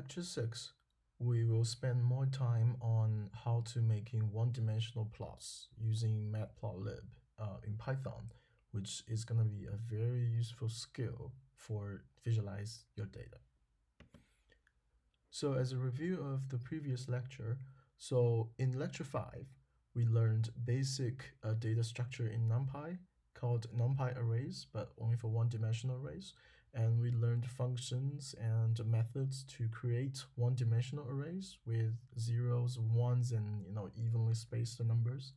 lecture 6, we will spend more time on how to making one-dimensional plots using matplotlib in Python, which is going to be a very useful skill for visualize your data. So as a review of the previous lecture, so in lecture 5, we learned basic data structure in NumPy called NumPy arrays, but only for one-dimensional arrays. And we learned functions and methods to create one-dimensional arrays with zeros, ones, and evenly spaced numbers,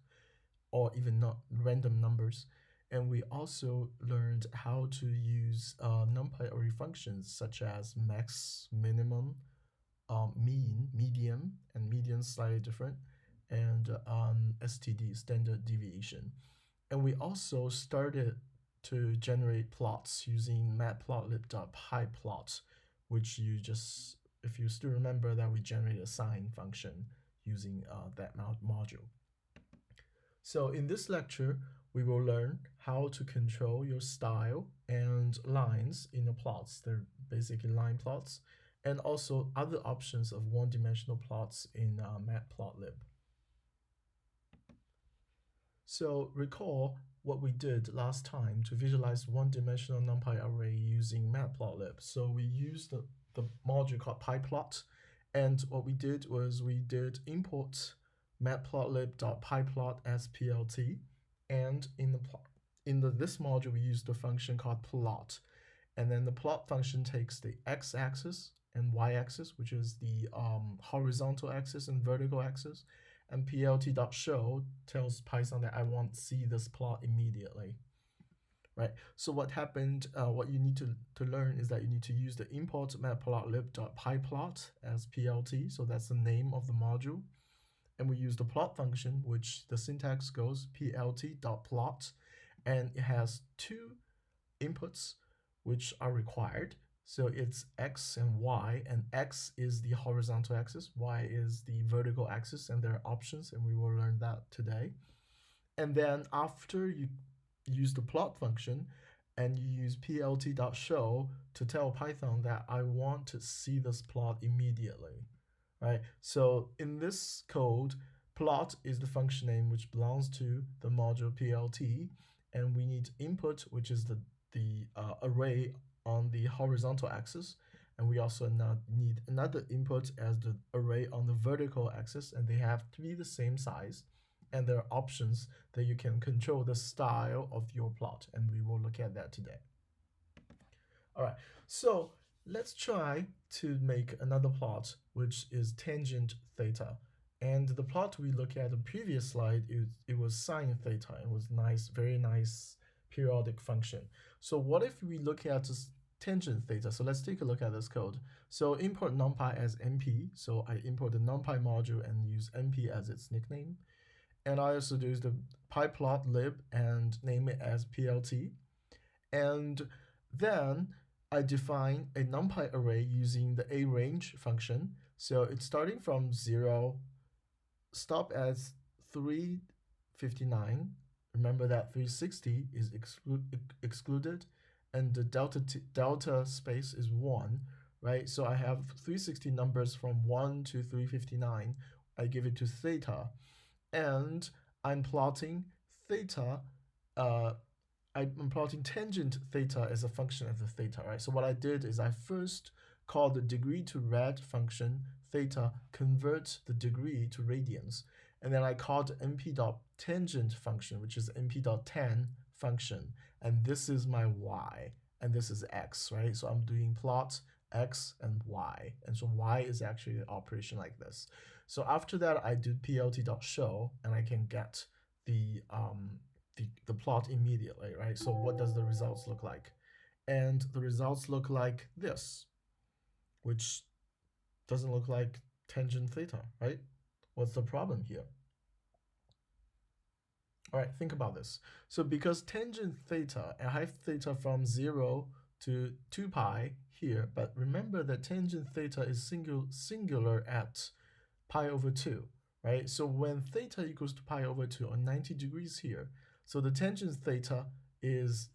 or even not random numbers. And we also learned how to use NumPy array functions such as max, minimum, mean, median, and median slightly different, and STD, standard deviation. And we also started to generate plots using matplotlib.pyplot, which if you still remember that we generated a sine function using that module. So in this lecture, we will learn how to control your style and lines in the plots. They're basically line plots, and also other options of one-dimensional plots in matplotlib. So recall what we did last time to visualize one-dimensional NumPy array using matplotlib. So we used the module called pyplot, and what we did was we did import matplotlib.pyplot as plt, and in this module we used the function called plot, and then the plot function takes the x-axis and y-axis, which is the horizontal axis and vertical axis, and plt.show tells Python that I want to see this plot immediately, right? So what happened, what you need to learn is that you need to use the import matplotlib.pyplot as plt, so that's the name of the module, and we use the plot function, which the syntax goes plt.plot, and it has two inputs which are required. So it's x and y, and x is the horizontal axis, y is the vertical axis, and there are options, and we will learn that today. And then after you use the plot function, and you use plt.show to tell Python that I want to see this plot immediately, right? So in this code, plot is the function name which belongs to the module plt, and we need input, which is the array on the horizontal axis, and we also need another input as the array on the vertical axis, and they have to be the same size, and there are options that you can control the style of your plot, and we will look at that today. All right, so let's try to make another plot, which is tangent theta. And the plot we looked at the previous slide, it was sine theta. It was nice, very nice periodic function. So what if we look at this tangent theta? So let's take a look at this code. So import numpy as np. So I import the numpy module and use np as its nickname. And I also use the pyplotlib and name it as plt. And then I define a numpy array using the arange function. So it's starting from 0, stop at 359. Remember that 360 is excluded, and the delta space is 1, right? So I have 360 numbers from 1 to 359. I give it to theta, and I'm plotting theta. I'm plotting tangent theta as a function of the theta, right? So what I did is I first called the degree to rad function theta convert the degree to radians, and then I called np.tangent function, which is np.tan function, and this is my y, and this is x, right? So I'm doing plot x and y, and so y is actually an operation like this. So after that, I do plt.show, and I can get the plot immediately, right? So what does the results look like? And the results look like this, which doesn't look like tangent theta, right? What's the problem here? All right, think about this. So because tangent theta, I have theta from 0 to 2 pi here, but remember that tangent theta is singular at pi over 2, right? So when theta equals to pi over 2 or 90 degrees here, so the tangent theta is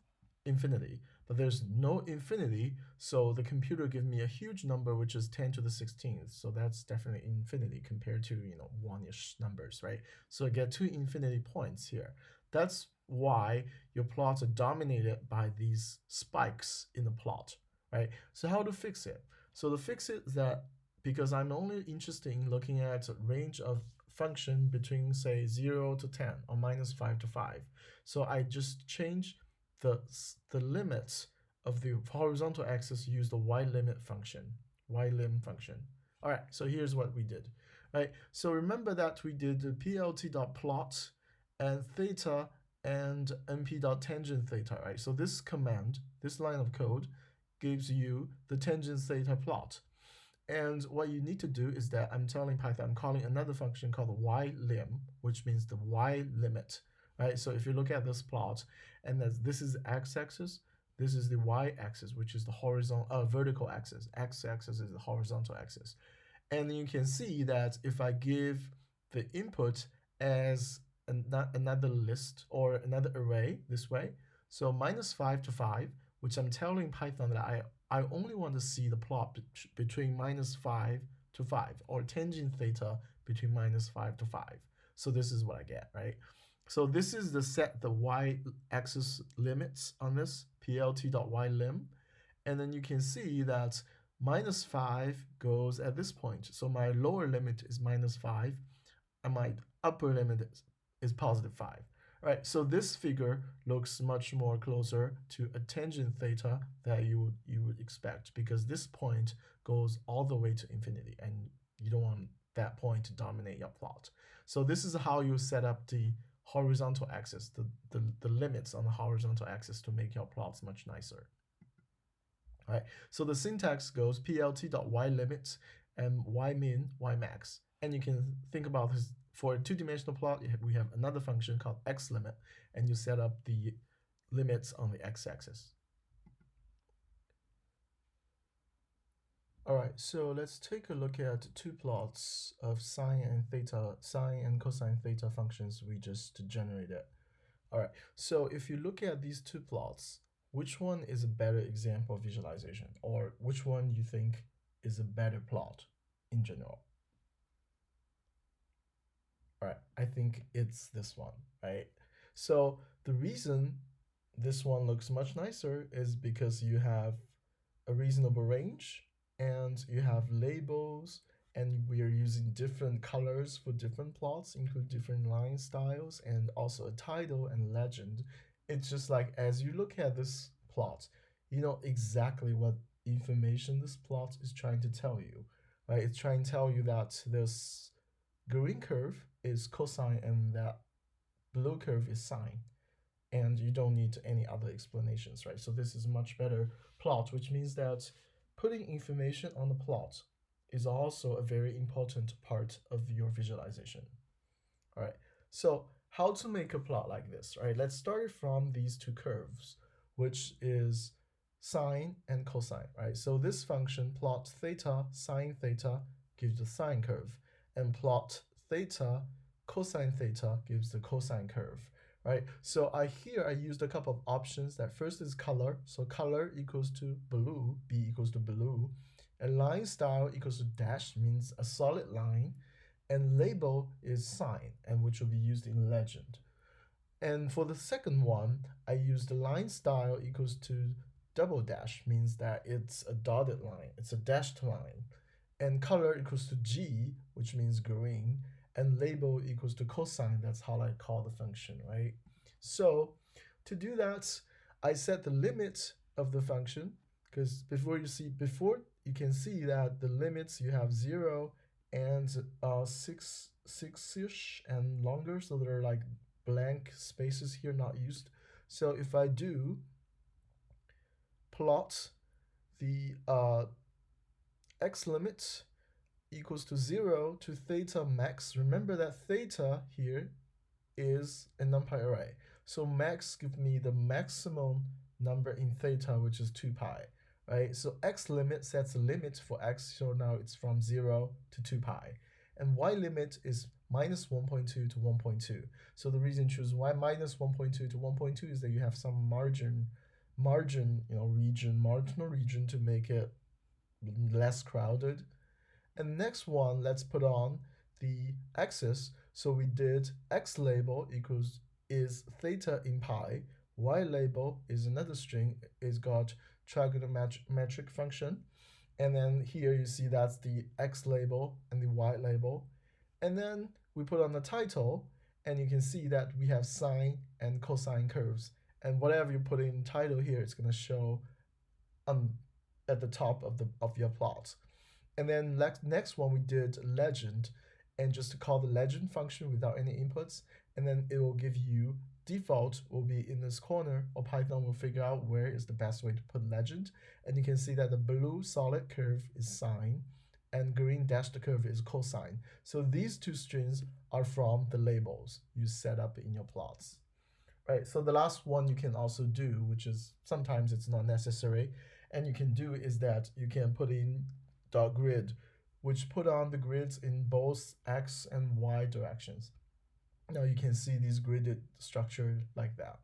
infinity. but there's no infinity, so the computer gives me a huge number, which is 10 to the 16th. So that's definitely infinity compared to, one-ish numbers, right? So I get 2 infinity points here. That's why your plots are dominated by these spikes in the plot, right? So how to fix it? So to fix it is that, because I'm only interested in looking at a range of function between, say, 0 to 10 or -5 to 5. So I just change the limits of the horizontal axis, use the y-limit function, y-lim function. All right, so here's what we did, right? So remember that we did the plt.plot and theta and np.tangent theta, right? So this command, this line of code, gives you the tangent theta plot. And what you need to do is that I'm telling Python, I'm calling another function called y-lim, which means the y-limit, right? So if you look at this plot, and this is the x-axis, this is the y-axis, which is the vertical axis. X-axis is the horizontal axis. And you can see that if I give the input as another list or another array this way, so -5 to 5, which I'm telling Python that I only want to see the plot between -5 to 5, or tangent theta between -5 to 5. So this is what I get, right? So this is the y-axis limits on this, plt.ylim. And then you can see that -5 goes at this point. So my lower limit is -5, and my upper limit is +5. Right, so this figure looks much more closer to a tangent theta that you would expect, because this point goes all the way to infinity, and you don't want that point to dominate your plot. So this is how you set up the horizontal axis, the limits on the horizontal axis, to make your plots much nicer. All right, so the syntax goes plt.ylimit and ymin, ymax, and you can think about this. For a two-dimensional plot, we have another function called xlimit, and you set up the limits on the x-axis. All right, so let's take a look at 2 plots of sine and cosine theta functions we just generated. All right, so if you look at these 2 plots, which one is a better example of visualization, or which one you think is a better plot in general? All right, I think it's this one, right? So the reason this one looks much nicer is because you have a reasonable range, and you have labels, and we are using different colors for different plots, include different line styles, and also a title and legend. It's just like, as you look at this plot, you know exactly what information this plot is trying to tell you, right? It's trying to tell you that this green curve is cosine and that blue curve is sine, and you don't need any other explanations, right? So this is a much better plot, which means that putting information on the plot is also a very important part of your visualization. All right, so how to make a plot like this, right? Let's start from these 2 curves, which is sine and cosine, right? So this function, plot theta sine theta, gives the sine curve, and plot theta cosine theta gives the cosine curve, right? So here I used a couple of options. That first is color. So color equals to blue, B equals to blue. And line style equals to dash, means a solid line. And label is sign, and which will be used in legend. And for the second one, I used the line style equals to double dash, means that it's a dotted line, it's a dashed line. And color equals to G, which means green. And label equals to cosine, that's how I call the function, right? So to do that, I set the limit of the function, because before you can see that the limits, you have 0 and 6-ish and longer, so there are like blank spaces here not used. So if I do plot the x limit equals to 0 to theta max, remember that theta here is a numpy array. So max gives me the maximum number in theta, which is 2 pi, right? So x limit sets a limit for x, so now it's from 0 to 2 pi. And y limit is -1.2 to 1.2. So the reason you choose y -1.2 to 1.2 is that you have some margin margin, marginal region to make it less crowded. And next one, let's put on the axis. So we did x label equals is theta in pi. Y label is another string. It's got trigonometric function. And then here you see that's the x label and the y label. And then we put on the title, and you can see that we have sine and cosine curves. And whatever you put in title here, it's going to show at the top of your plot. And then next one we did legend, and just to call the legend function without any inputs, and then it will give you default will be in this corner, or Python will figure out where is the best way to put legend. And you can see that the blue solid curve is sine, and green dashed curve is cosine. So these two strings are from the labels you set up in your plots. Right, so the last one you can also do, which is sometimes it's not necessary, and you can do is that you can put in dot grid, which put on the grids in both x and y directions. Now you can see these gridded structure like that.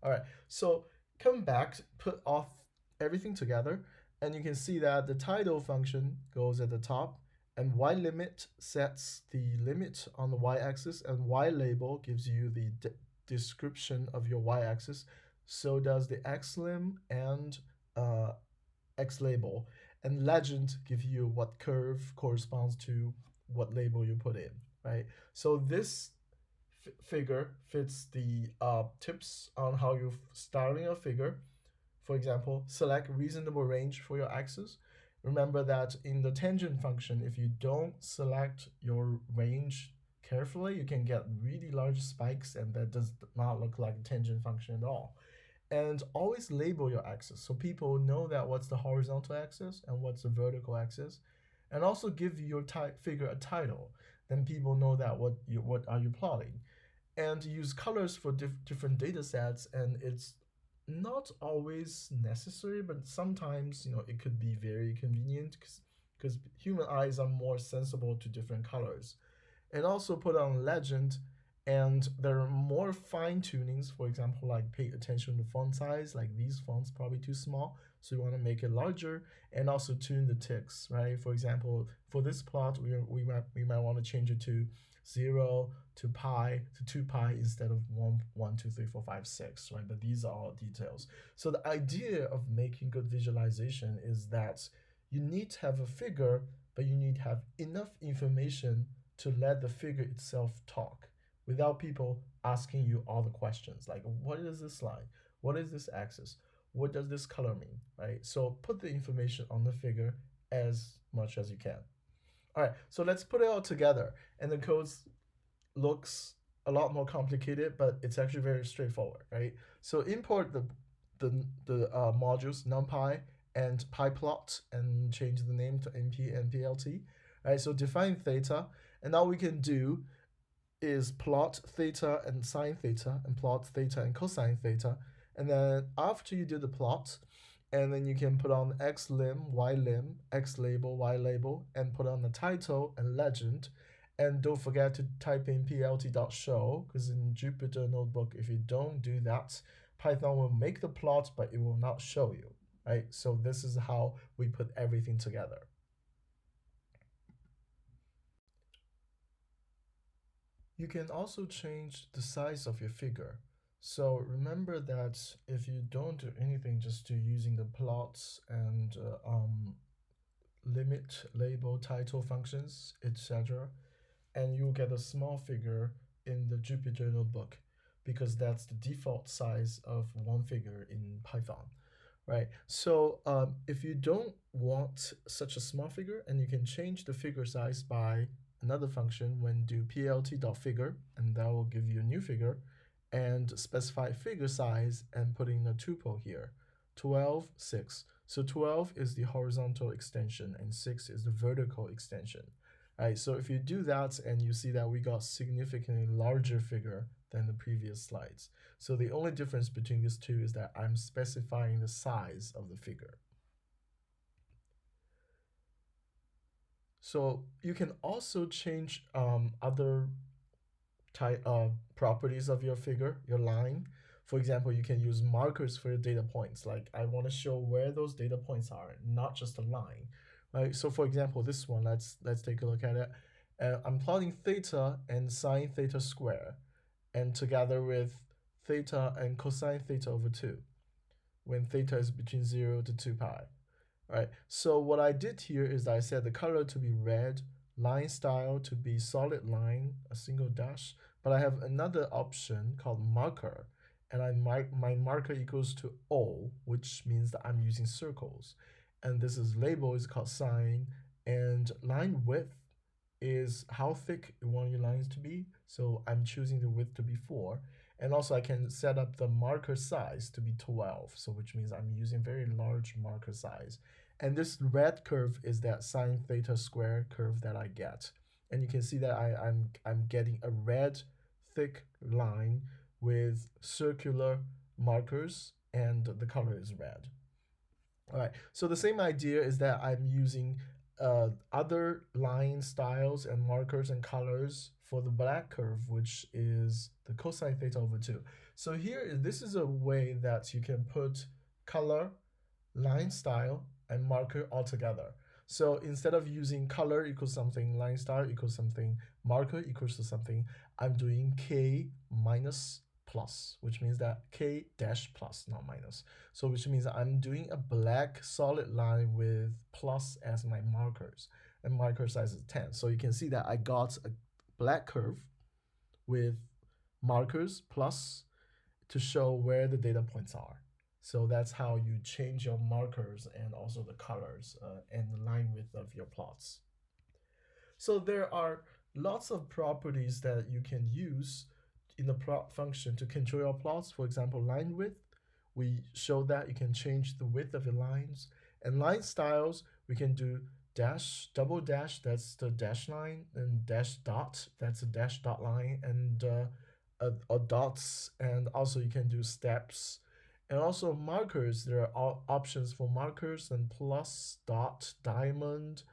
All right, so come back, put off everything together, and you can see that the title function goes at the top, and y limit sets the limit on the y-axis, and y label gives you the description of your y-axis. So does the xlim and x label. And legend give you what curve corresponds to what label you put in, right? So this figure fits the tips on how you styling a figure. For example, select reasonable range for your axis. Remember that in the tangent function, if you don't select your range carefully, you can get really large spikes, and that does not look like a tangent function at all. And always label your axis so people know that what's the horizontal axis and what's the vertical axis. And also give your figure a title, then people know that what are you plotting. And use colors for different data sets, and it's not always necessary, but sometimes it could be very convenient because human eyes are more sensible to different colors. And also put on legend, and there are more fine tunings. For example, like pay attention to font size, like these fonts probably too small, so you want to make it larger, and also tune the ticks, right? For example, for this plot, we might want to change it to 0 to pi to 2 pi instead of 1, 2, 3, 4, 5, 6, right? But these are all details. So the idea of making good visualization is that you need to have a figure, but you need to have enough information to let the figure itself talk without people asking you all the questions like, what is this line? What is this axis? What does this color mean, right? So put the information on the figure as much as you can. All right, so let's put it all together. And the code looks a lot more complicated, but it's actually very straightforward, right? So import the modules numpy and pyplot and change the name to np and plt. Right, so define theta, and now we can do is plot theta and sine theta, and plot theta and cosine theta. And then after you do the plot, and then you can put on x lim, y lim, x label, y label, and put on the title and legend. And don't forget to type in plt.show, because in Jupyter Notebook, if you don't do that, Python will make the plot, but it will not show you, right? So this is how we put everything together. You can also change the size of your figure. So remember that if you don't do anything, just do using the plots and limit, label, title functions, etc., and you'll get a small figure in the Jupyter Notebook, because that's the default size of one figure in Python, right? So if you don't want such a small figure, and you can change the figure size by another function when do plt.figure, and that will give you a new figure, and specify figure size and put in a tuple here, 12, 6. So 12 is the horizontal extension and 6 is the vertical extension. Right, so if you do that, and you see that we got significantly larger figure than the previous slides. So the only difference between these two is that I'm specifying the size of the figure. So you can also change other properties of your figure, your line. For example, you can use markers for your data points. Like I want to show where those data points are, not just a line, right? So for example, this one, let's take a look at it. I'm plotting theta and sine theta square, and together with theta and cosine theta over 2, when theta is between 0 to 2 pi, right? So what I did here is I set the color to be red, line style to be solid line, a single dash, but I have another option called marker, and my marker equals to O, which means that I'm using circles. And this is label is called sign, and line width is how thick you want your lines to be. So I'm choosing the width to be 4. And also I can set up the marker size to be 12, so which means I'm using very large marker size. And this red curve is that sine theta square curve that I get. And you can see that I'm getting a red thick line with circular markers, and the color is red. All right, so the same idea is that I'm using other line styles and markers and colors for the black curve, which is the cosine theta over 2. So here, this is a way that you can put color, line style, and marker all together. So instead of using color equals something, line style equals something, marker equals to something, I'm doing k minus plus, which means that k dash plus, not minus. So which means I'm doing a black solid line with plus as my markers, and marker size is 10. So you can see that I got a black curve with markers plus to show where the data points are. So that's how you change your markers and also the colors and the line width of your plots. So there are lots of properties that you can use in the plot function to control your plots. For example, line width, we show that you can change the width of your lines. And line styles, we can do dash, double dash, that's the dash line, and dash dot, that's a dash dot line, and dots, and also you can do steps. And also markers, there are options for markers and plus, dot, diamond,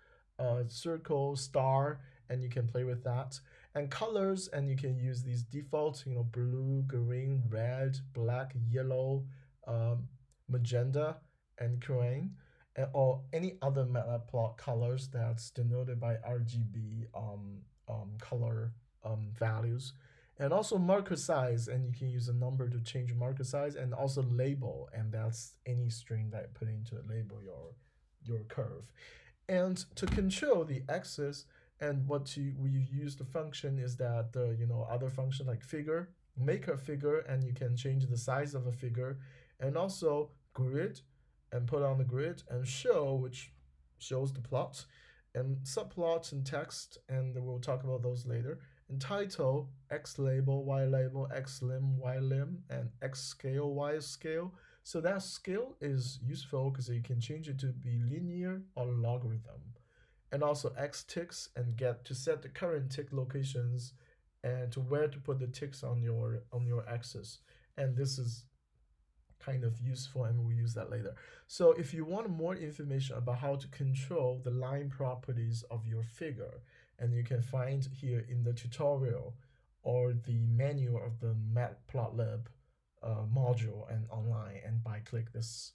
circle, star, and you can play with that. And colors, and you can use these default, blue, green, red, black, yellow, magenta, and crayon, or any other matplotlib colors that's denoted by RGB color values. And also marker size, and you can use a number to change marker size, and also label, and that's any string that you put into label your curve. And to control the axis, and we use the function is that the other function like figure, make a figure, and you can change the size of a figure, and also grid, and put on the grid, and show, which shows the plot, and subplot and text, and we'll talk about those later. And title, X label, Y label, X lim, Y lim, and X scale, Y scale. So that scale is useful because you can change it to be linear or logarithm. And also X ticks, and get to set the current tick locations and to where to put the ticks on your axis. And this is kind of useful, and we'll use that later. So if you want more information about how to control the line properties of your figure, and you can find here in the tutorial or the manual of the Matplotlib module and online, and by click this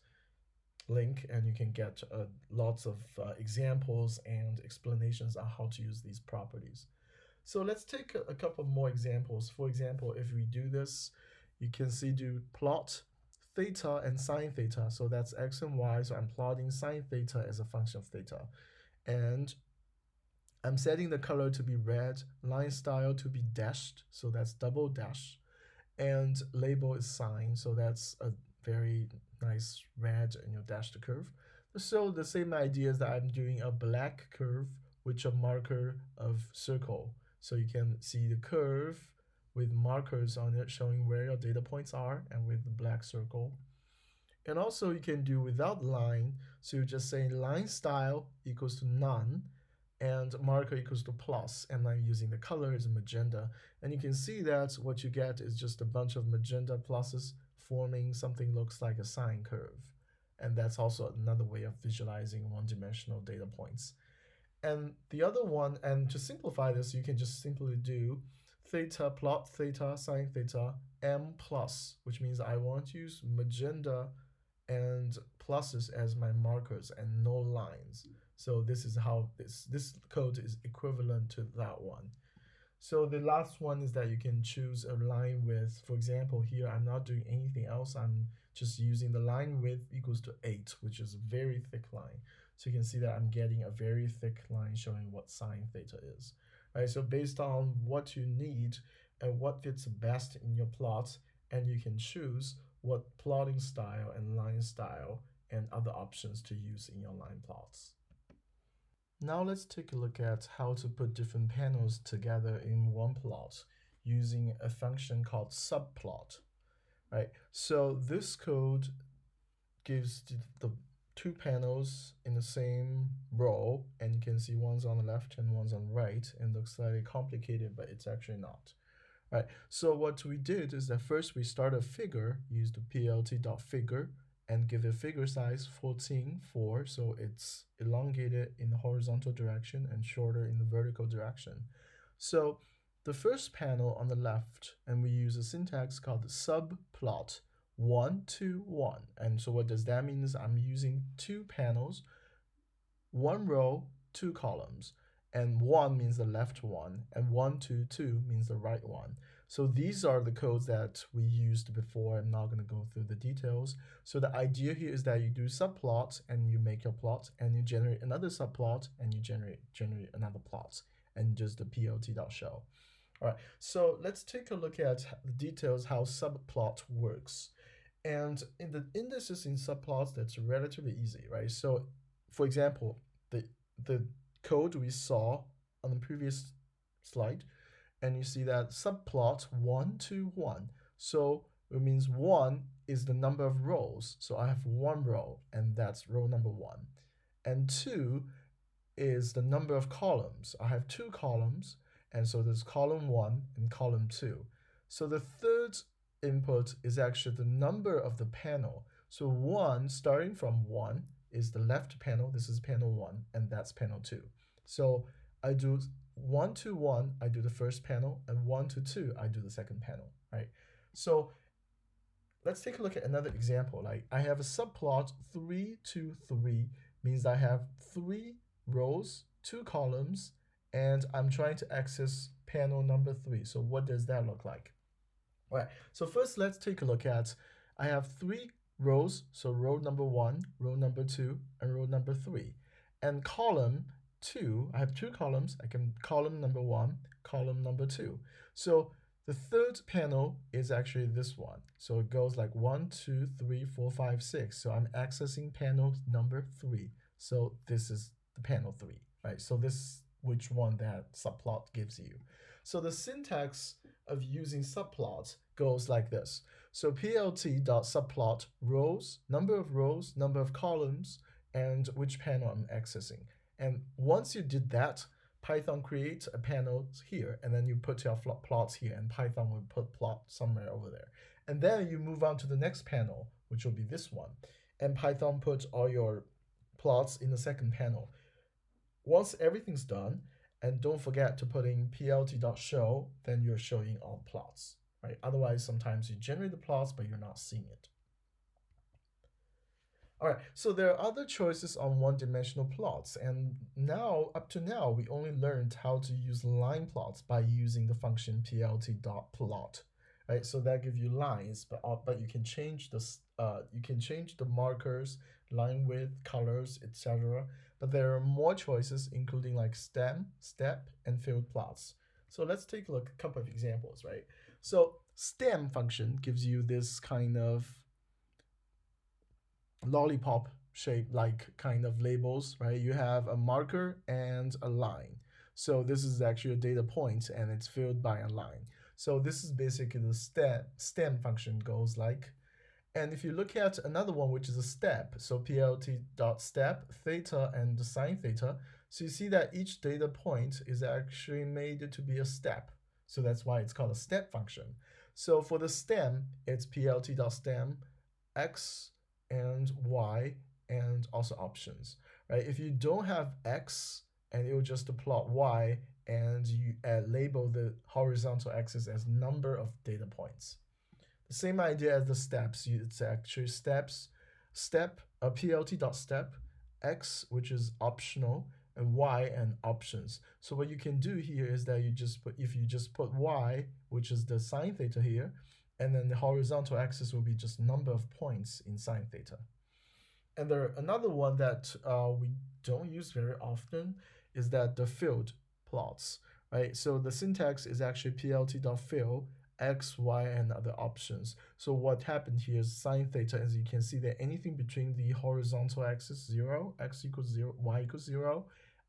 link, and you can get lots of examples and explanations on how to use these properties. So let's take a couple more examples. For example, if we do this, you can see do plot theta and sine theta. So that's x and y. So I'm plotting sine theta as a function of theta. And I'm setting the color to be red, line style to be dashed, so that's double dash, and label is sign, so that's a very nice red, and you dash the curve. So the same idea is that I'm doing a black curve with a marker of circle. So you can see the curve with markers on it showing where your data points are, and with the black circle. And also you can do without line, so you just say line style equals to none, and marker equals to plus, and I'm using the color is magenta. And you can see that what you get is just a bunch of magenta pluses forming something looks like a sine curve. And that's also another way of visualizing one-dimensional data points. And the other one, and to simplify this, you can just simply do theta, plot theta, sine theta, m plus, which means I want to use magenta and pluses as my markers and no lines. So this is how this code is equivalent to that one. So the last one is that you can choose a line width. For example, here I'm not doing anything else. I'm just using the line width equals to 8, which is a very thick line. So you can see that I'm getting a very thick line showing what sine theta is. Right, so based on what you need and what fits best in your plots, and you can choose what plotting style and line style and other options to use in your line plots. Now let's take a look at how to put different panels together in one plot using a function called subplot. Right, so this code gives the two panels in the same row, and you can see one's on the left and one's on the right, and looks slightly complicated, but it's actually not. Right, so what we did is that first we start a figure, use the plt.figure, and give it figure size 14:4, so it's elongated in the horizontal direction and shorter in the vertical direction. So the first panel on the left, and we use a syntax called subplot 1, 2, 1. And so what does that mean is I'm using two panels, one row, two columns, and 1 means the left one, and 1, 2, 2 means the right one. So these are the codes that we used before. I'm not going to go through the details. So the idea here is that you do subplot and you make your plot, and you generate another subplot and you generate another plot, and just the plt.show. All right, so let's take a look at the details how subplot works. And in the indices in subplots, that's relatively easy, right? So for example, the code we saw on the previous slide, and you see that subplot 1, 2, 1. So it means 1 is the number of rows. So I have one row, and that's row number 1. And 2 is the number of columns. I have two columns, and so there's column 1 and column 2. So the third input is actually the number of the panel. So 1, starting from 1, is the left panel. This is panel 1, and that's panel 2. So I do 1 to 1, I do the first panel, and 1 to 2, I do the second panel, right? So let's take a look at another example. Like I have a subplot 3 to 3, means I have 3 rows, 2 columns, and I'm trying to access panel number 3. So what does that look like? All right, so first let's take a look at, I have 3 rows, so row number 1, row number 2, and row number 3. And column 2, I have 2 columns, I can column number 1, column number 2. So the third panel is actually this one. So it goes like 1, 2, 3, 4, 5, 6. So I'm accessing panel number 3. So this is the panel 3, right? So this is which one that subplot gives you. So the syntax of using subplot goes like this. So plt.subplot rows, number of columns, and which panel I'm accessing. And once you did that, Python creates a panel here, and then you put your plots here, and Python will put plot somewhere over there. And then you move on to the next panel, which will be this one. And Python puts all your plots in the second panel. Once everything's done, and don't forget to put in plt.show, then you're showing all plots, right? Otherwise, sometimes you generate the plots, but you're not seeing it. All right, so there are other choices on one-dimensional plots, and now, up to now, we only learned how to use line plots by using the function plt.plot, right? So that gives you lines, but you can change the markers, line width, colors, etc. But there are more choices, including like stem, step, and field plots. So let's take a look at a couple of examples, right? So stem function gives you this kind of lollipop shape like kind of labels, right? You have a marker and a line. So this is actually a data point, and it's filled by a line. So this is basically the stem function goes like. And if you look at another one, which is a step, so plt.step, theta, and the sine theta, so you see that each data point is actually made to be a step. So that's why it's called a step function. So for the stem, it's plt.stem, x, and y, and also options, right? If you don't have x and it will just plot y, and you label the horizontal axis as number of data points. The same idea as the steps. It's actually step plt.step, x, which is optional, and y and options. So what you can do here is that if you just put y, which is the sine theta here, and then the horizontal axis will be just number of points in sine theta. And another one that we don't use very often is that the field plots, right? So the syntax is actually plt.fill x, y, and other options. So what happened here is sine theta, as you can see that anything between the horizontal axis 0, x equals 0, y equals 0,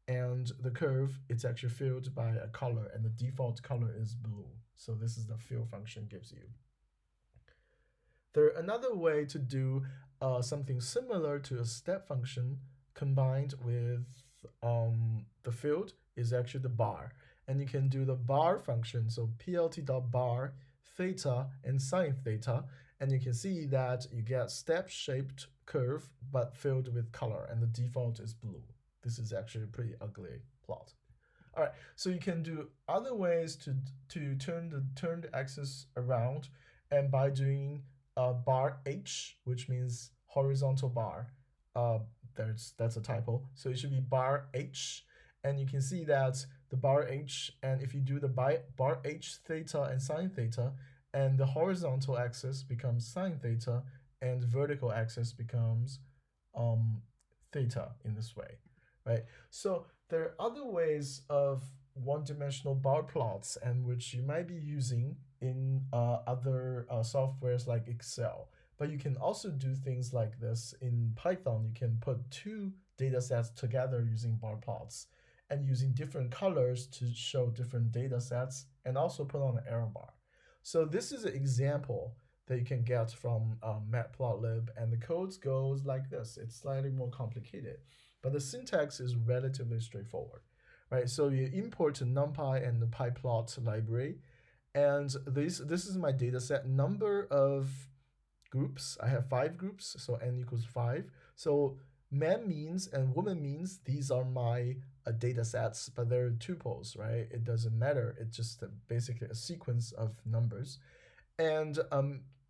and the curve, it's actually filled by a color, and the default color is blue. So this is the fill function gives you. Another way to do something similar to a step function combined with the field is actually the bar. And you can do the bar function, so plt.bar theta and sine theta, and you can see that you get step-shaped curve but filled with color, and the default is blue. This is actually a pretty ugly plot. All right, so you can do other ways to turn the axis around, and by doing bar h, which means horizontal bar. That's a typo. So it should be bar h, and you can see that the bar h, and if you do the bar h theta and sine theta, and the horizontal axis becomes sine theta, and vertical axis becomes theta in this way, right? So there are other ways of one-dimensional bar plots, and which you might be using in other softwares like Excel. But you can also do things like this in Python. You can put two data sets together using bar plots and using different colors to show different data sets, and also put on an error bar. So this is an example that you can get from Matplotlib, and the code goes like this. It's slightly more complicated, but the syntax is relatively straightforward, right? So you import NumPy and the PyPlot library, and this is my data set. Number of groups, I have 5 groups, so n equals 5. So man means and woman means, these are my data sets, but they're tuples, right? It doesn't matter. It's just basically a sequence of numbers. And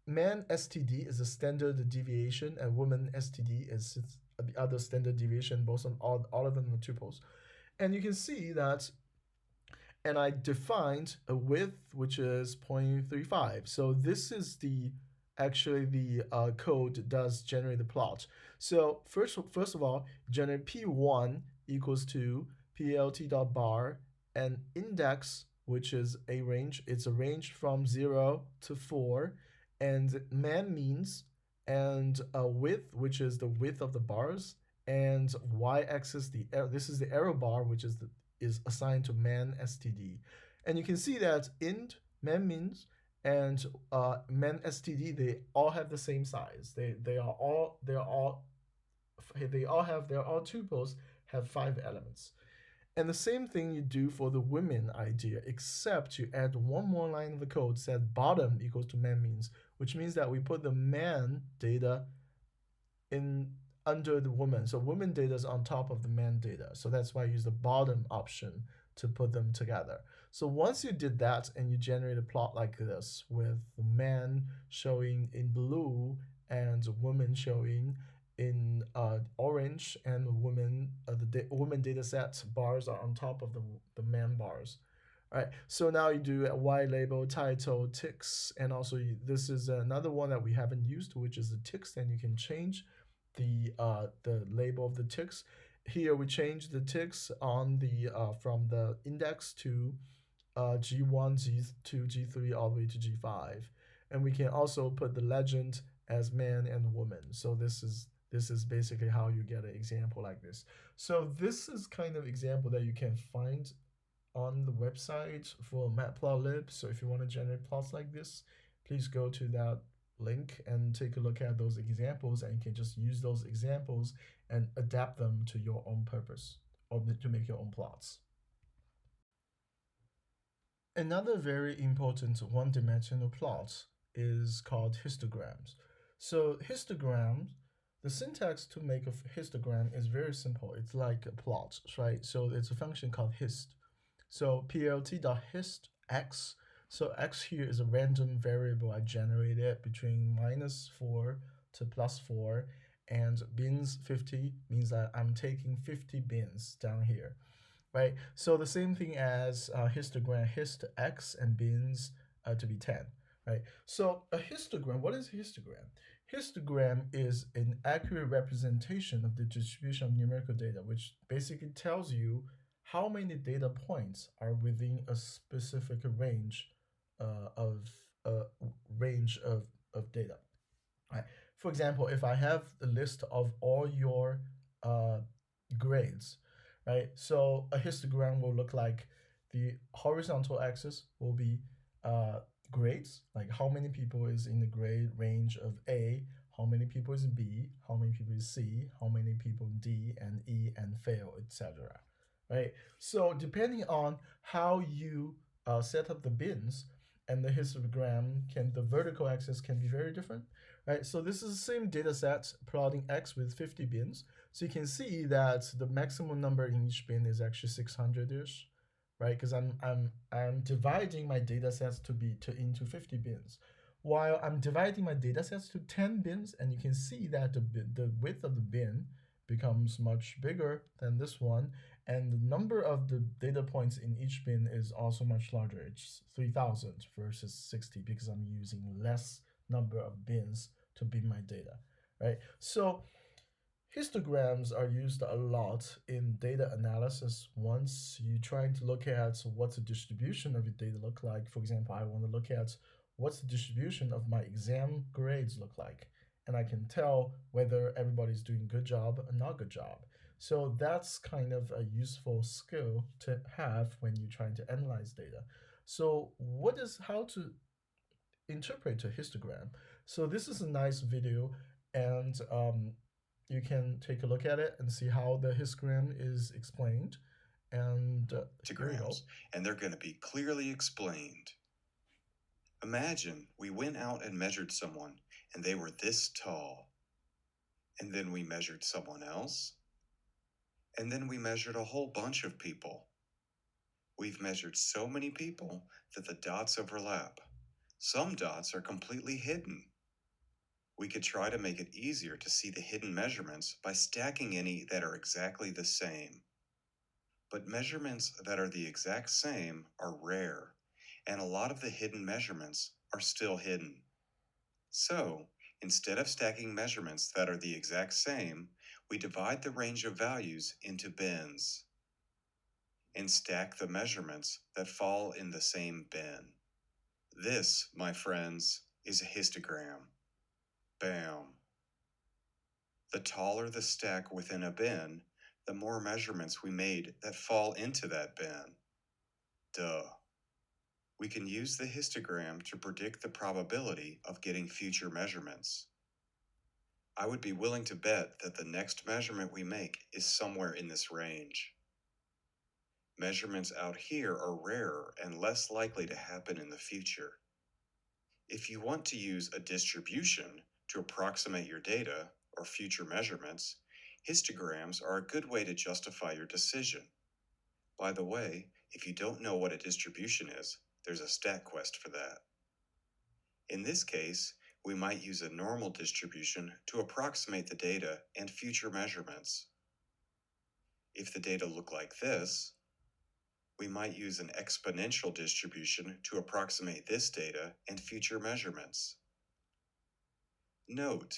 man STD is a standard deviation, and woman STD is the other standard deviation, both on all of them are tuples. And you can see that, and I defined a width which is 0.35. So this is actually the code does generate the plot. So first of all, generate p1 equals to plt.bar and index, which is a range. It's a range from 0 to 4, and man means, and width, which is the width of the bars, and y-axis, this is the arrow bar, which is assigned to man std. And you can see that int man means and man std, they all have the same size. They are all tuples, have 5 elements. And the same thing you do for the women idea, except you add one more line of the code said bottom equals to man means, which means that we put the man data in under the woman. So women data is on top of the man data. So that's why I use the bottom option to put them together. So once you did that and you generate a plot like this with the man showing in blue and woman showing in orange, and women woman data set bars are on top of the man bars. All right, so now you do a Y label, title, ticks, and also this is another one that we haven't used, which is the ticks, and you can change the label of the ticks. Here we change the ticks on the from the index to G1, G2, G3, all the way to G5, and we can also put the legend as man and woman. So this is basically how you get an example like this. So this is kind of example that you can find on the website for Matplotlib. So if you want to generate plots like this, please go to that link and take a look at those examples, and you can just use those examples and adapt them to your own purpose, or to make your own plots. Another very important one-dimensional plot is called histograms. So histograms, the syntax to make a histogram is very simple. It's like a plot, right? So it's a function called hist. So plt.histx. So x here is a random variable I generated between -4 to +4, and bins 50 means that I'm taking 50 bins down here, right? So the same thing as histogram, hist x and bins to be 10, right? So a histogram, what is a histogram? Histogram is an accurate representation of the distribution of numerical data, which basically tells you how many data points are within a specific range of uh, range of data. Right. For example, if I have a list of all your uh, grades, right? So a histogram will look like the horizontal axis will be uh, grades, like how many people is in the grade range of A, how many people is in B, how many people is C, how many people in D and E and fail, etc. Right? So depending on how you set up the bins, and the histogram the vertical axis can be very different, right? So this is the same data set plotting x with 50 bins. So you can see that the maximum number in each bin is actually 600-ish, right? Because I'm dividing my data sets into 50 bins, while I'm dividing my data sets to 10 bins, and you can see that the width of the bin becomes much bigger than this one, and the number of the data points in each bin is also much larger. It's 3,000 versus 60 because I'm using less number of bins to bin my data, right? So histograms are used a lot in data analysis. Once you're trying to look at what's the distribution of your data look like. For example, I want to look at what's the distribution of my exam grades look like, and I can tell whether everybody's doing a good job or not good job. So that's kind of a useful skill to have when you're trying to analyze data. So how to interpret a histogram? So this is a nice video, and you can take a look at it and see how the histogram is explained. And here we go. Histograms, and they're going to be clearly explained. Imagine we went out and measured someone, and they were this tall. And then we measured someone else. And then we measured a whole bunch of people. We've measured so many people that the dots overlap. Some dots are completely hidden. We could try to make it easier to see the hidden measurements by stacking any that are exactly the same. But measurements that are the exact same are rare, and a lot of the hidden measurements are still hidden. So, instead of stacking measurements that are the exact same, we divide the range of values into bins and stack the measurements that fall in the same bin. This, my friends, is a histogram. Bam. The taller the stack within a bin, the more measurements we made that fall into that bin. Duh. We can use the histogram to predict the probability of getting future measurements. I would be willing to bet that the next measurement we make is somewhere in this range. Measurements out here are rarer and less likely to happen in the future. If you want to use a distribution to approximate your data or future measurements, histograms are a good way to justify your decision. By the way, if you don't know what a distribution is, there's a StatQuest for that. In this case, we might use a normal distribution to approximate the data and future measurements. If the data look like this, we might use an exponential distribution to approximate this data and future measurements. Note,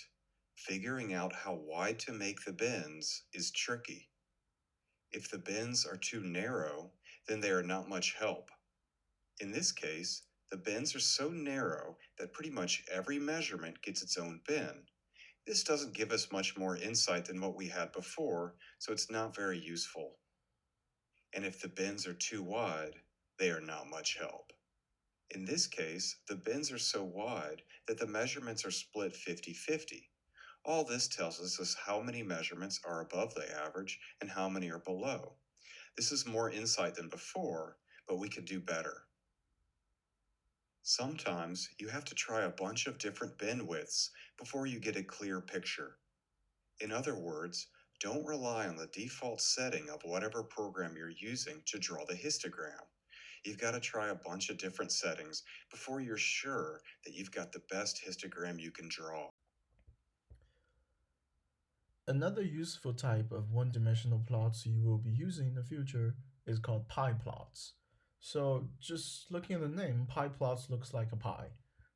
figuring out how wide to make the bins is tricky. If the bins are too narrow, then they are not much help. In this case, the bins are so narrow that pretty much every measurement gets its own bin. This doesn't give us much more insight than what we had before, so it's not very useful. And if the bins are too wide, they are not much help. In this case, the bins are so wide that the measurements are split 50-50. All this tells us is how many measurements are above the average and how many are below. This is more insight than before, but we could do better. Sometimes you have to try a bunch of different bin widths before you get a clear picture. In other words, Don't rely on the default setting of whatever program you're using to draw the histogram. You've got to try a bunch of different settings before you're sure that you've got the best histogram you can draw. Another useful type of one-dimensional plots you will be using in the future is called pie plots. So just looking at the name, pie plots looks like a pie,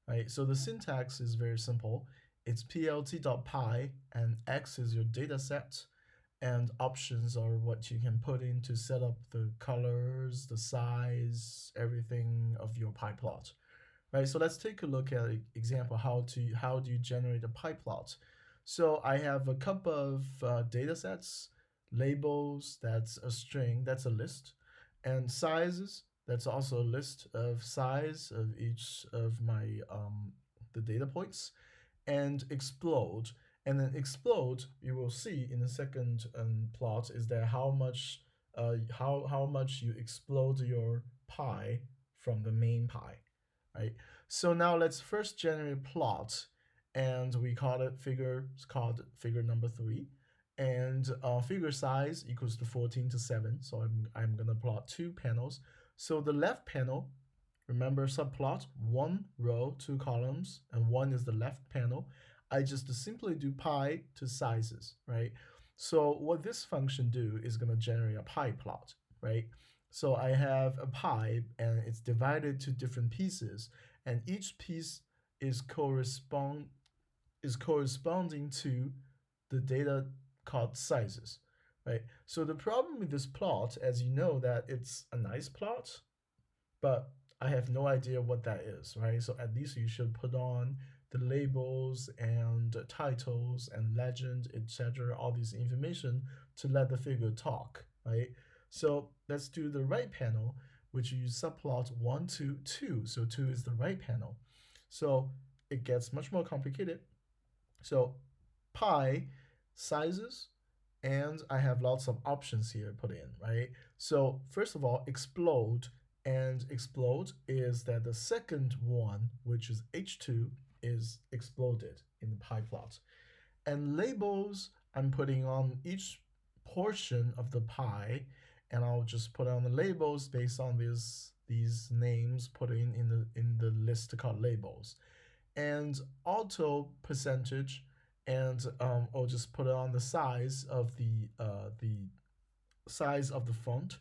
right? So the syntax is very simple. It's plt.py and x is your data set, and options are what you can put in to set up the colors, the size, everything of your pie plot, right? So let's take a look at an example how do you generate a pie plot. So I have a couple of data sets, labels, that's a string, that's a list, and sizes, that's also a list of size of each of my the data points, and explode. And then explode, you will see in the second plot is that how much you explode your pie from the main pie, right? So now let's first generate plot, and we call it figure. It's called figure number 3, and figure size equals to 14 to 7. So I'm gonna plot 2 panels. So the left panel, remember subplot, 1 row, 2 columns, and 1 is the left panel. I just simply do pie to sizes, right? So what this function do is gonna generate a pie plot, right? So I have a pie and it's divided to different pieces, and each piece is corresponding to the data called sizes, right? So the problem with this plot, as you know, that it's a nice plot, but I have no idea what that is, right? So at least you should put on the labels and titles and legend, etc., all this information to let the figure talk, right? So let's do the right panel, which you subplot 1 to 2. So 2 is the right panel. So it gets much more complicated. So pie sizes, and I have lots of options here put in, right? So first of all, explode, and explode is that the second one, which is H2, is exploded in the pie plot. And labels, I'm putting on each portion of the pie, and I'll just put on the labels based on these names put in the list called labels. And auto percentage, and I'll just put it on the size of the size of the font.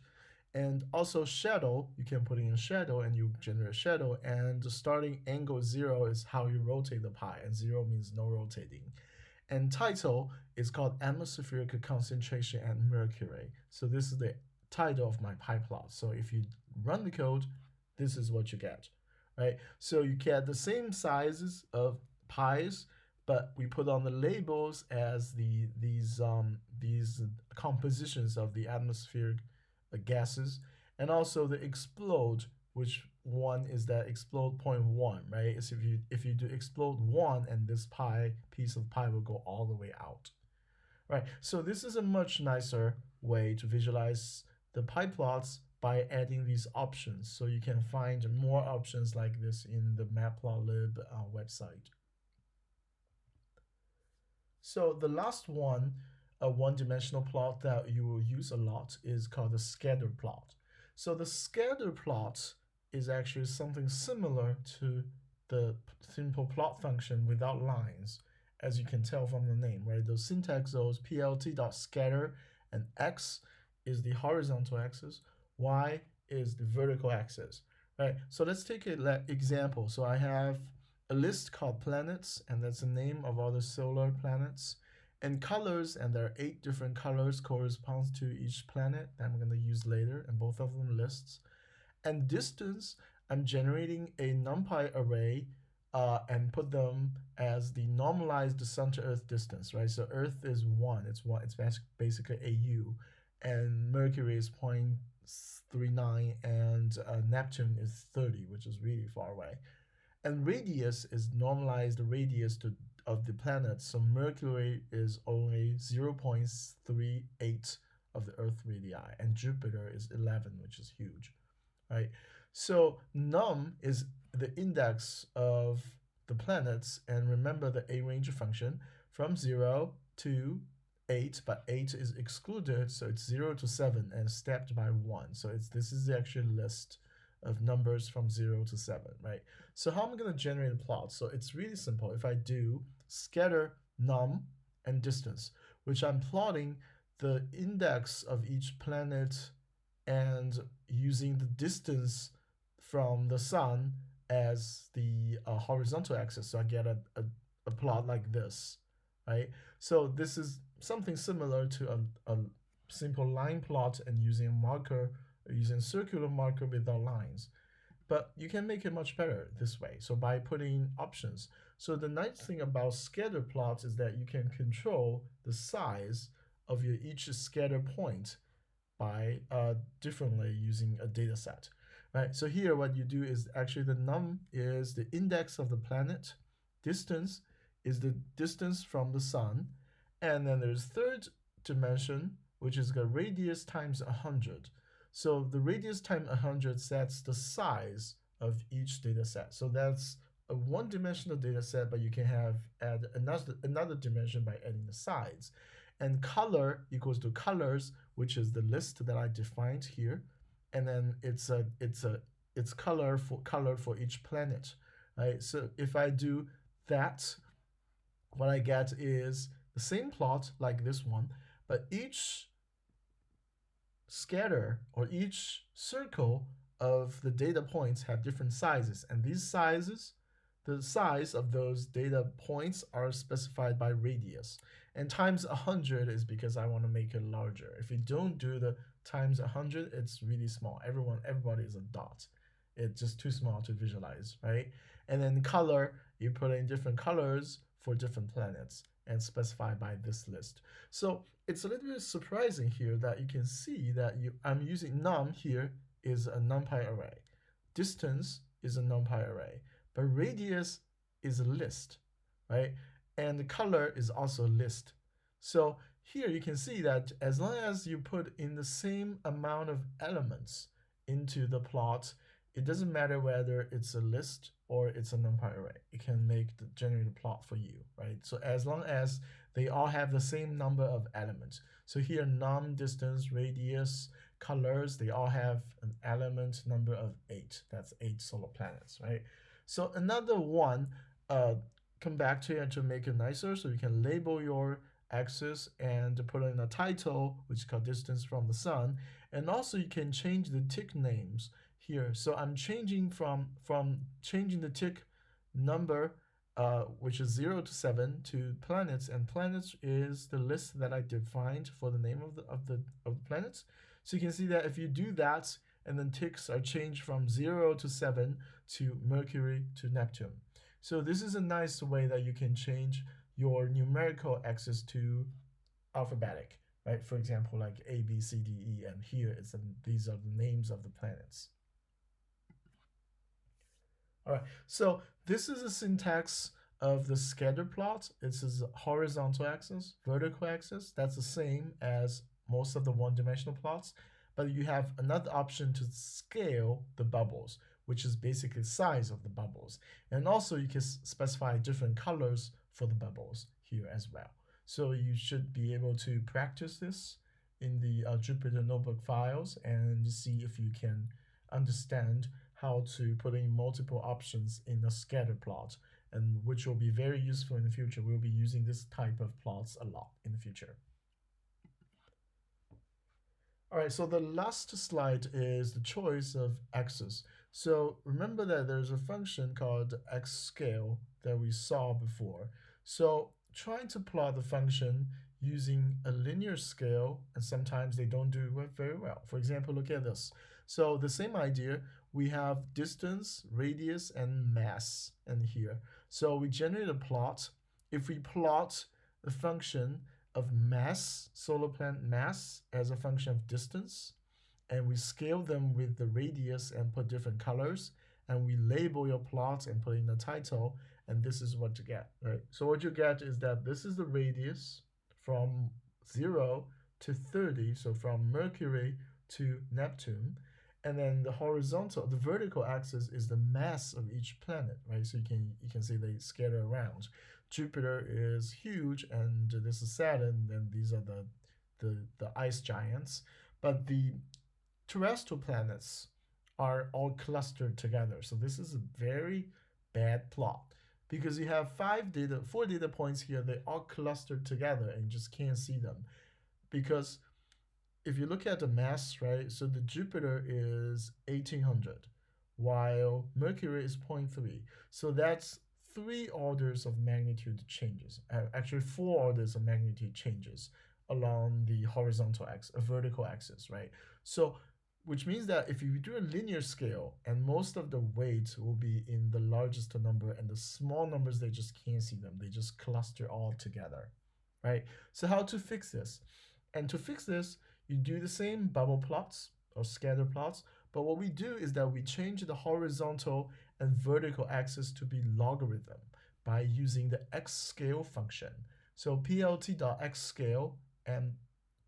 And also shadow, you can put in a shadow and you generate shadow, and the starting angle 0 is how you rotate the pie, and 0 means no rotating. And title is called atmospheric concentration at Mercury. So this is the title of my pie plot. So if you run the code, this is what you get, right? So you get the same sizes of pies, but we put on the labels as these compositions of the atmospheric gases, and also the explode, which one is that explode point 1, right? So if you do explode 1, and this piece of pie will go all the way out, right? So this is a much nicer way to visualize the pie plots by adding these options. So you can find more options like this in the Matplotlib website. So the last one, a one-dimensional plot that you will use a lot, is called the scatter plot. So the scatter plot is actually something similar to the simple plot function without lines, as you can tell from the name, right? The syntax goes plt.scatter, and x is the horizontal axis, y is the vertical axis, right? So let's take an example. So I have a list called planets, and that's the name of all the solar planets. And colors, and there are 8 different colors corresponds to each planet that I'm going to use later, and both of them lists. And distance, I'm generating a NumPy array and put them as the normalized sun to Earth distance, right? So Earth is 1, it's basically AU, and Mercury is 0.39, and Neptune is 30, which is really far away. And radius is normalized radius of the planet. So Mercury is only 0.38 of the Earth radii, and Jupiter is 11, which is huge, right? So num is the index of the planets, and remember the arange function from 0 to 8, but 8 is excluded, so it's 0 to 7 and stepped by 1. So this is the actual list of numbers from 0 to 7, right? So how am I going to generate a plot? So it's really simple. If I do scatter num and distance, which I'm plotting the index of each planet and using the distance from the sun as the horizontal axis, so I get a plot like this, right? So this is something similar to a simple line plot and using a marker, using circular marker without lines. But you can make it much better this way, so by putting options. So the nice thing about scatter plots is that you can control the size of your each scatter point by differently using a data set, right? So here what you do is actually the num is the index of the planet, distance is the distance from the sun, and then there's third dimension, which is the radius times 100. So the radius times 100 sets the size of each data set. So that's a one-dimensional data set, but you can add another dimension by adding the sides. And color equals to colors, which is the list that I defined here, and then it's colored for each planet, right? So if I do that, what I get is the same plot like this one, but each scatter or each circle of the data points have different sizes, and these sizes, the size of those data points are specified by radius. And times 100 is because I want to make it larger. If you don't do the times 100, it's really small. Everybody is a dot. It's just too small to visualize, right? And then color, you put in different colors for different planets and specify by this list. So it's a little bit surprising here that you can see that I'm using num here is a numpy array. Distance is a numpy array. But radius is a list, right? And the color is also a list. So here you can see that as long as you put in the same amount of elements into the plot, it doesn't matter whether it's a list or it's a numpy array. It can generate a plot for you, right? So as long as they all have the same number of elements. So here num, distance, radius, colors, they all have an element number of 8. That's 8 solar planets, right? So another one, come back to here to make it nicer, so you can label your axis and put in a title, which is called distance from the sun. And also you can change the tick names here. So I'm changing from changing the tick number, which is 0 to 7, to planets, and planets is the list that I defined for the name of the planets. So you can see that if you do that, and then ticks are changed from 0 to 7 to Mercury to Neptune. So this is a nice way that you can change your numerical axis to alphabetic, right? For example, like A, B, C, D, E, and here these are the names of the planets. All right, so this is a syntax of the scatter plot. This is horizontal axis, vertical axis. That's the same as most of the one-dimensional plots, but you have another option to scale the bubbles, which is basically the size of the bubbles. And also you can specify different colors for the bubbles here as well. So you should be able to practice this in the Jupyter Notebook files and see if you can understand how to put in multiple options in a scatter plot, and which will be very useful in the future. We'll be using this type of plots a lot in the future. All right, so the last slide is the choice of axis. So remember that there's a function called xScale that we saw before. So trying to plot the function using a linear scale, and sometimes they don't do it very well. For example, look at this. So the same idea, we have distance, radius, and mass in here. So we generate a plot. If we plot the function of mass, solar planet mass, as a function of distance, and we scale them with the radius and put different colors, and we label your plot and put in the title, and this is what you get, right? So what you get is that this is the radius from 0 to 30, so from Mercury to Neptune, and then the vertical axis is the mass of each planet, right? So you can see they scatter around. Jupiter is huge and this is Saturn, and these are the ice giants. But the terrestrial planets are all clustered together. So this is a very bad plot because you have four data points here. They all clustered together and you just can't see them because if you look at the mass, right? So the Jupiter is 1800, while Mercury is 0.3. So that's 3 orders of magnitude changes. Actually, 4 orders of magnitude changes along the horizontal axis, a vertical axis, right? So which means that if you do a linear scale and most of the weights will be in the largest number and the small numbers, they just can't see them. They just cluster all together, right? So how to fix this? And to fix this, you do the same bubble plots or scatter plots, but what we do is that we change the horizontal and vertical axis to be logarithm by using the x scale function. So plt.xscale and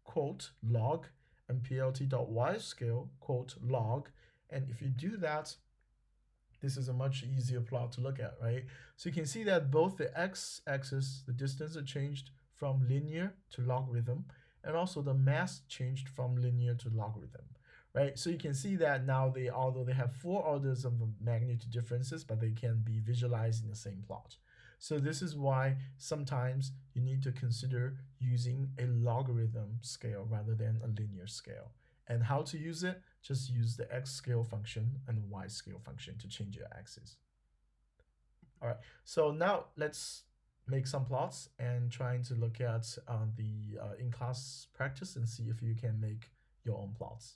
quote log and plt.yscale quote log. And if you do that, this is a much easier plot to look at, right? So you can see that both the x-axis, the distance are changed from linear to logarithm, and also the mass changed from linear to logarithm, right? So you can see that now although they have 4 orders of magnitude differences, but they can be visualized in the same plot. So this is why sometimes you need to consider using a logarithm scale rather than a linear scale. And how to use it? Just use the x scale function and the y scale function to change your axis. All right, so now let's make some plots and trying to look at the in-class practice and see if you can make your own plots.